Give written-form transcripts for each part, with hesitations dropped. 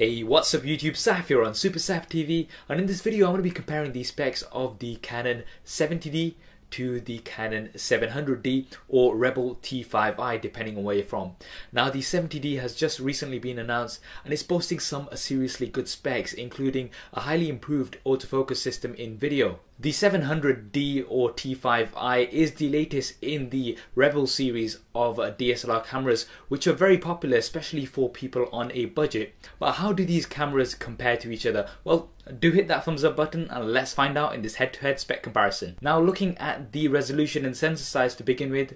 Hey, what's up YouTube? Saf here on Super Saf TV, and in this video I'm going to be comparing the specs of the Canon 70D to the Canon 700D or Rebel T5i, depending on where you're from. Now the 70D has just recently been announced and it's boasting some seriously good specs, including a highly improved autofocus system in video. The 700D or T5i is the latest in the Rebel series of DSLR cameras, which are very popular, especially for people on a budget. But how do these cameras compare to each other? Well, do hit that thumbs up button and let's find out in this head-to-head spec comparison. Now, looking at the resolution and sensor size to begin with,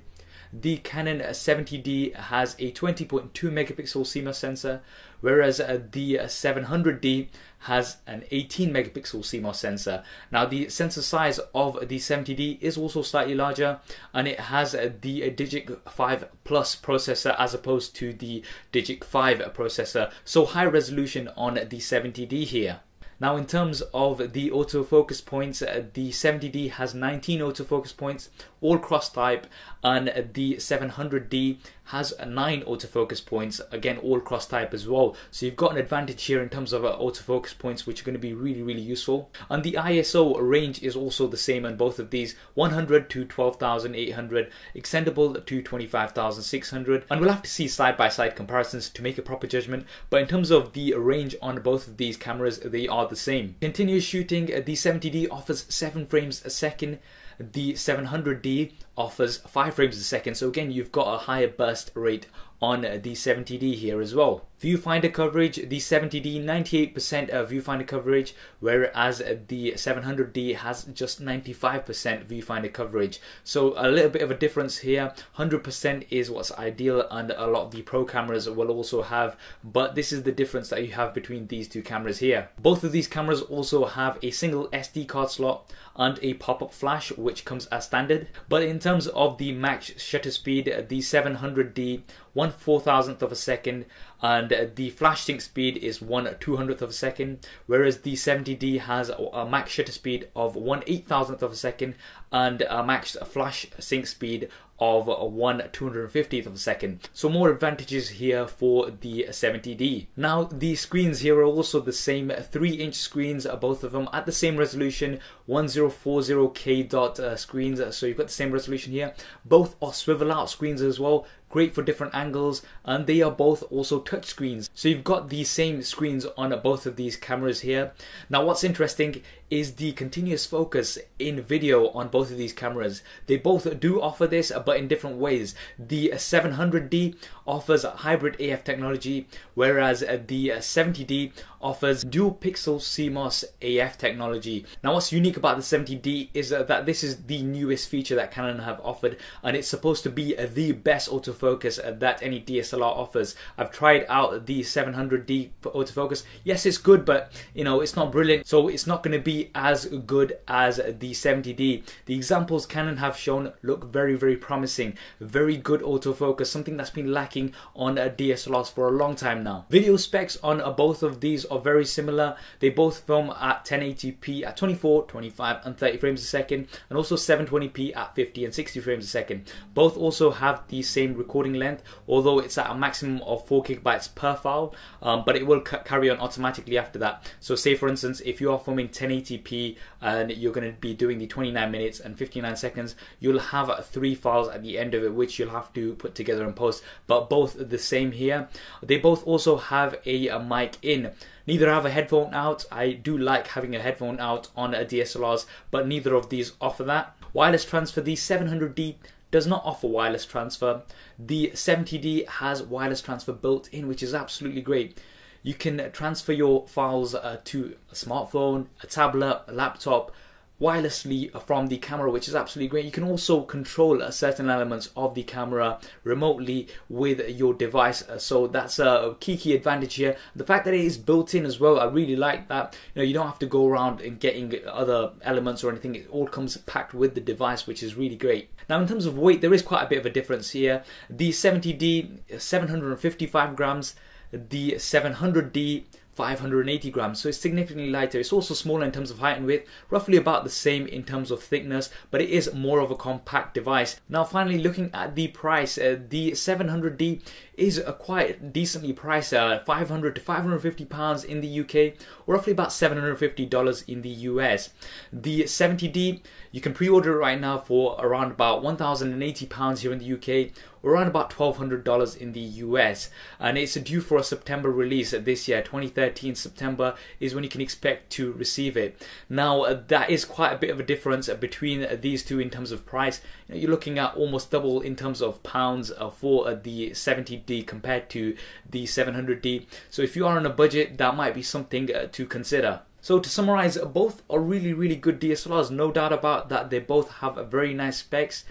the Canon 70D has a 20.2 megapixel CMOS sensor, whereas the 700D has an 18 megapixel CMOS sensor. Now the sensor size of the 70D is also slightly larger, and it has the Digic 5 Plus processor as opposed to the Digic 5 processor, so high resolution on the 70D here. Now in terms of the autofocus points, the 70D has 19 autofocus points, all cross type, and the 700D has 9 autofocus points, again all cross type as well. So you've got an advantage here in terms of autofocus points, which are going to be really useful. And the ISO range is also the same on both of these, 100 to 12,800, extendable to 25,600, and we'll have to see side-by-side comparisons to make a proper judgment, but in terms of the range on both of these cameras, they are the same. Continuous shooting, the 70D offers 7 frames a second, the 700D offers 5 frames a second, so again you've got a higher burst rate on the 70D here as well. Viewfinder coverage, the 70D 98% viewfinder coverage, whereas the 700D has just 95% viewfinder coverage. So a little bit of a difference here. 100% is what's ideal, and a lot of the pro cameras will also have, but this is the difference that you have between these two cameras here. Both of these cameras also have a single SD card slot and a pop-up flash, which comes as standard. But in terms of the max shutter speed, the 700D 1/4000th of a second, and the flash sync speed is 1/200th of a second, whereas the 70D has a max shutter speed of 1/8000th of a second and a max flash sync speed of 1/250th of a second. So more advantages here for the 70D. Now the screens here are also the same, 3-inch screens, both of them at the same resolution, 1040K dot screens, so you've got the same resolution here. Both are swivel out screens as well, great for different angles, and they are both also touch screens, so you've got the same screens on both of these cameras here. Now what's interesting is the continuous focus in video on both of these cameras. They both do offer this, but in different ways. The 700D offers hybrid AF technology, whereas the 70D offers dual pixel CMOS AF technology. Now what's unique about the 70D is that this is the newest feature that Canon have offered, and it's supposed to be the best autofocus that any DSLR offers. I've tried out the 700D autofocus. Yes, it's good, but you know, it's not brilliant, so it's not going to be as good as the 70D. The examples Canon have shown look very promising, very good autofocus, something that's been lacking on DSLRs for a long time now. Video specs on both of these are very similar. They both film at 1080p at 24, 25 and 30 frames a second, and also 720p at 50 and 60 frames a second. Both also have the same recording length, although it's at a maximum of 4 gigabytes per file, but it will carry on automatically after that. So say for instance, if you are filming 1080p and you're going to be doing the 29 minutes and 59 seconds, you'll have 3 files at the end of it, which you'll have to put together and post, but both the same here. They both also have a mic in. Neither have a headphone out. I do like having a headphone out on DSLRs, but neither of these offer that. Wireless transfer, the 700D does not offer wireless transfer. The 70D has wireless transfer built in, which is absolutely great. You can transfer your files to a smartphone, a tablet, a laptop, wirelessly from the camera, which is absolutely great. You can also control certain elements of the camera remotely with your device, so that's a key advantage here. The fact that it is built in as well, I really like that. You know, you don't have to go around and getting other elements or anything. It all comes packed with the device, which is really great. Now in terms of weight, there is quite a bit of a difference here. The 70D 755 grams, the 700D 580 grams, so it's significantly lighter. It's also smaller in terms of height and width, roughly about the same in terms of thickness, but it is more of a compact device. Now finally, looking at the price, the 700D is quite decently priced, 500 to 550 pounds in the UK, or roughly about $750 in the US. The 70D, you can pre-order it right now for around about £1,080 here in the UK, or around about $1,200 in the US, and it's due for a September release this year. 2013 September is when you can expect to receive it. Now that is quite a bit of a difference between these two in terms of price. You're looking at almost double in terms of pounds for the 70D compared to the 700D. So if you are on a budget, that might be something to consider. So to summarize, both are really good DSLRs, no doubt about that. They both have very nice specs.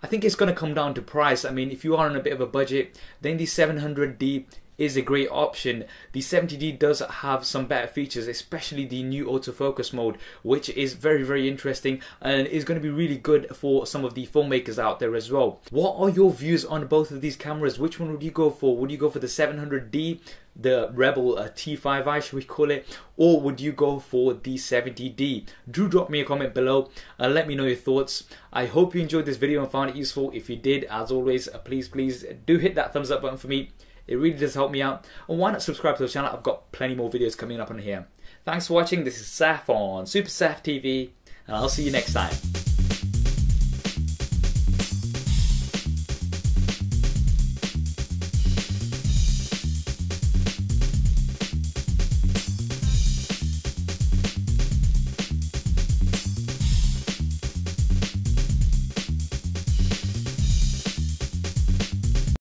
I think it's going to come down to price. I mean, if you are on a bit of a budget, then the 700D is a great option. The 70D does have some better features, especially the new autofocus mode, which is very interesting and is going to be really good for some of the filmmakers out there as well. What are your views on both of these cameras? Which one would you go for? Would you go for the 700D, the Rebel T5i should we call it, or would you go for the 70D? Do drop me a comment below and let me know your thoughts. I hope you enjoyed this video and found it useful. If you did, as always, please do hit that thumbs up button for me. It really does help me out. And why not subscribe to the channel? I've got plenty more videos coming up on here. Thanks for watching. This is Saf on Super Saf TV, and I'll see you next time.